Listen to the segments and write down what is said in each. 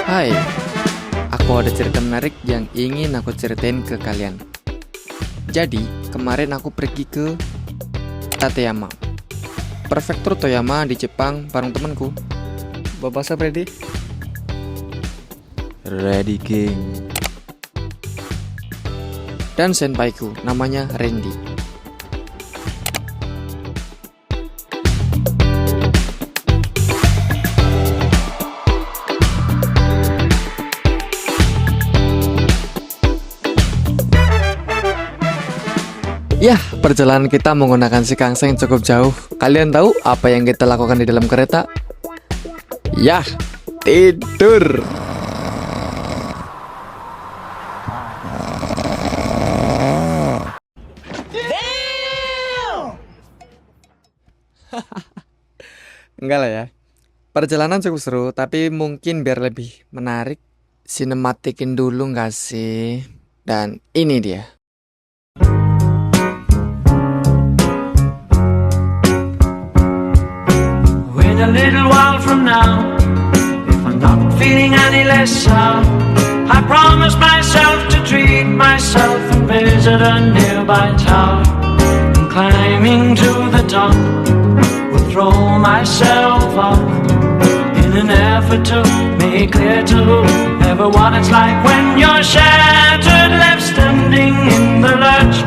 Hai, aku ada cerita menarik yang ingin aku ceritain ke kalian. Jadi, kemarin aku pergi ke Tateyama, prefektur Toyama di Jepang bareng temanku. Bapak saya ready? Ready King. Dan senpaiku, namanya Randy. Yah, perjalanan kita menggunakan Shinkansen cukup jauh. Kalian tahu apa yang kita lakukan di dalam kereta? Yah, tidur. Enggak lah ya. Perjalanan cukup seru, tapi mungkin biar lebih menarik, sinematikin dulu nggak sih? Dan ini dia. A little while from now, if I'm not feeling any less sour, I promise myself to treat myself and visit a nearby tower. And climbing to the top, will throw myself off in an effort to make clear to whoever what it's like when you're shattered, left standing in the lurch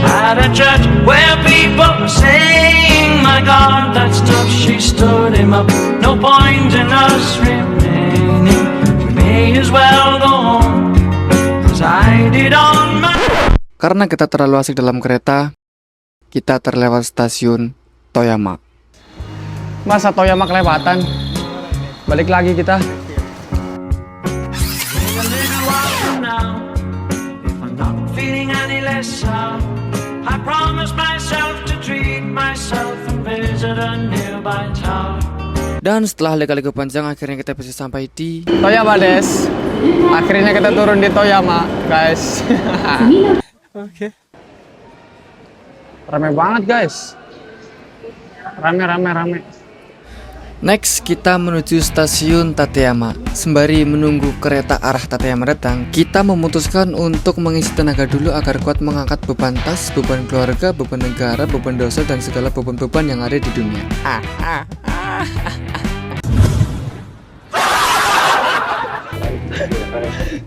at a church where people were saying, my God, that stuff, she stood him up. No point in us remaining. We may as well go home, 'cause I did on my... Karena kita terlalu asik dalam kereta, kita terlewat stasiun Toyama. Masa Toyama kelewatan? Balik lagi kita. A little while from now, if I'm not feeling any less sour, I promise myself to treat myself and visit a nearby tower. Dan setelah lega-lega panjang, akhirnya kita bisa sampai di Toyama des. Akhirnya kita turun di Toyama, guys. Oke. Rame banget, guys. Rame. Next, kita menuju stasiun Tateyama. Sembari menunggu kereta arah Tateyama datang, kita memutuskan untuk mengisi tenaga dulu agar kuat mengangkat beban tas, beban keluarga, beban negara, beban dosa, dan segala beban-beban yang ada di dunia.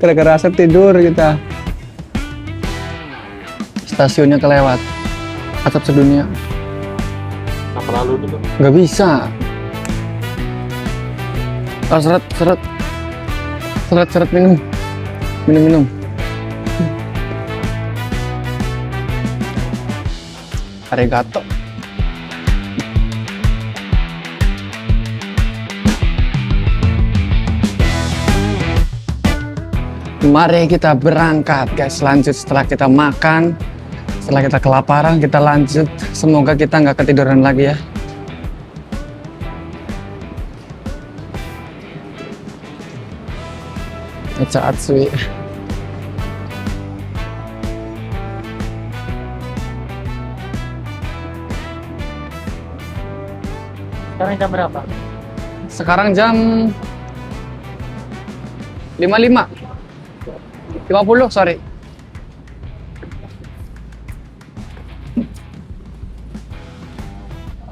Gara-gara asap tidur kita. Stasiunnya kelewat. Asap sedunia. Apa lalu dulu? Nggak bisa. Oh, seret minum. Arigato. Mari kita berangkat, guys. Lanjut setelah kita makan, setelah kita kelaparan, kita lanjut. Semoga kita nggak ketiduran lagi ya. Echa Atsui. Sekarang jam berapa? Sekarang jam 50, sorry.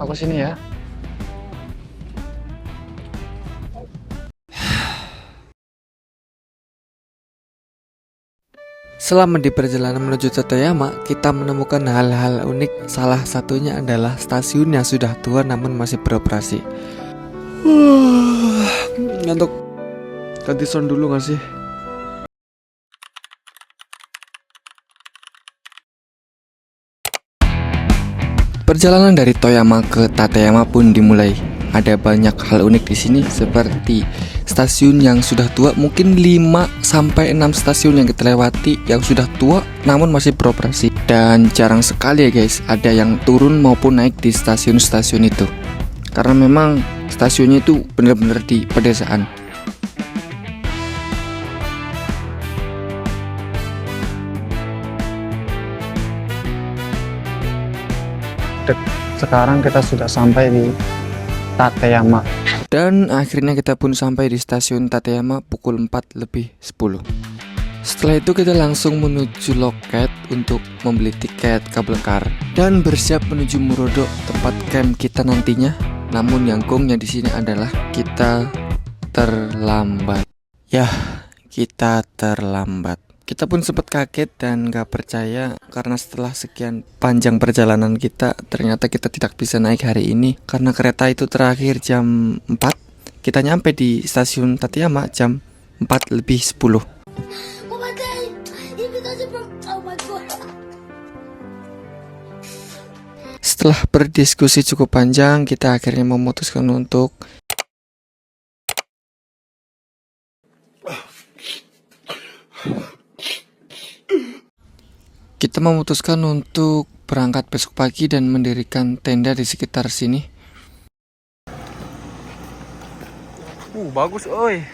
Aku sini ya. Selama di perjalanan menuju Tateyama, kita menemukan hal-hal unik. Salah satunya adalah stasiun yang sudah tua namun masih beroperasi. Ngantuk. Ganti sound dulu gak sih? Perjalanan dari Toyama ke Tateyama pun dimulai. Ada banyak hal unik di sini, seperti stasiun yang sudah tua. Mungkin 5-6 stasiun yang kita lewati yang sudah tua namun masih beroperasi. Dan jarang sekali ya guys, ada yang turun maupun naik di stasiun-stasiun itu, karena memang stasiunnya itu benar-benar di pedesaan. Sekarang kita sudah sampai di Tateyama. Dan akhirnya kita pun sampai di stasiun Tateyama pukul 4:10. Setelah itu kita langsung menuju loket untuk membeli tiket kabel car dan bersiap menuju Murodo, tempat camp kita nantinya. Namun yang gongnya di sini adalah kita terlambat. Yah, kita terlambat. Kita pun sempat kaget dan gak percaya karena setelah sekian panjang perjalanan kita, ternyata kita tidak bisa naik hari ini karena kereta itu terakhir jam 4. Kita nyampe di stasiun Tateyama jam 4:10. Oh my god! Even though it's from... Oh my god! Setelah berdiskusi cukup panjang, kita akhirnya memutuskan untuk berangkat besok pagi dan mendirikan tenda di sekitar sini. Bagus, oi.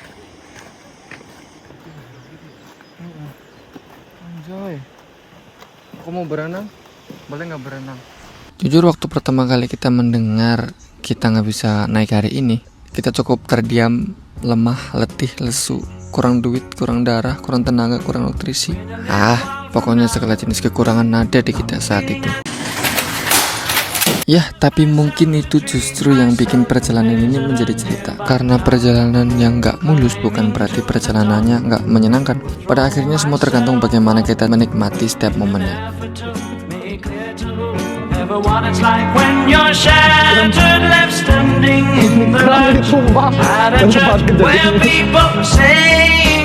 Anjay. Aku mau berenang, boleh nggak berenang? Jujur waktu pertama kali kita mendengar kita nggak bisa naik hari ini, kita cukup terdiam, lemah, letih, lesu, kurang duit, kurang darah, kurang tenaga, kurang nutrisi. Pokoknya segala jenis kekurangan ada di kita saat itu. Ya, tapi mungkin itu justru yang bikin perjalanan ini menjadi cerita. Karena perjalanan yang nggak mulus bukan berarti perjalanannya nggak menyenangkan. Pada akhirnya semua tergantung bagaimana kita menikmati setiap momennya. What it's like when you're shattered, left standing in the light at a church where people say